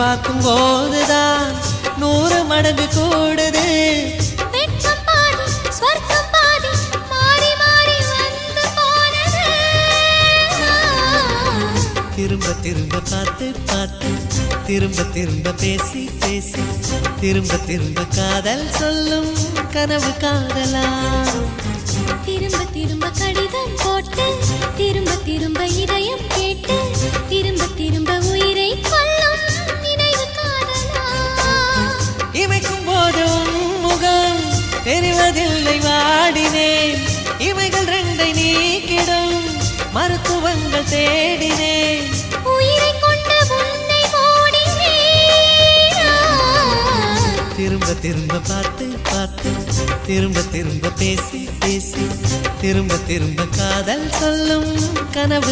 பார்க்கும் போதுதான் 100 மடங்கு கூடுது. வெட்கம் பாதி ஸ்வர்க்கம் பாதி மாறி மாறி வந்து போனது. திரும்ப திரும்ப பார்த்து பார்த்து திரும்ப திரும்ப பேசி பேசி திரும்ப திரும்ப காதல் சொல்லும் கனவு காதலா. திரும்ப திரும்ப கடிதம் போட்டு திரும்ப திரும்ப இதயம் கேட்டு திரும்ப திரும்ப உயிரை கொல்லும் நினைவு காதலா. இமைக்கும் போது முகம் தெரிவதில்லை வாடினேன். இமைகள் 2 நீக்கிடும் மருத்துவங்கள் தேடினேன். உயிரை கொண்ட உன்னை ஓடினேன். திரும்ப திரும்ப பார்த்து பார்த்து திரும்ப திரும்ப பேசி பேசி திரும்ப திரும்ப காதல் சொல்லும் கனவு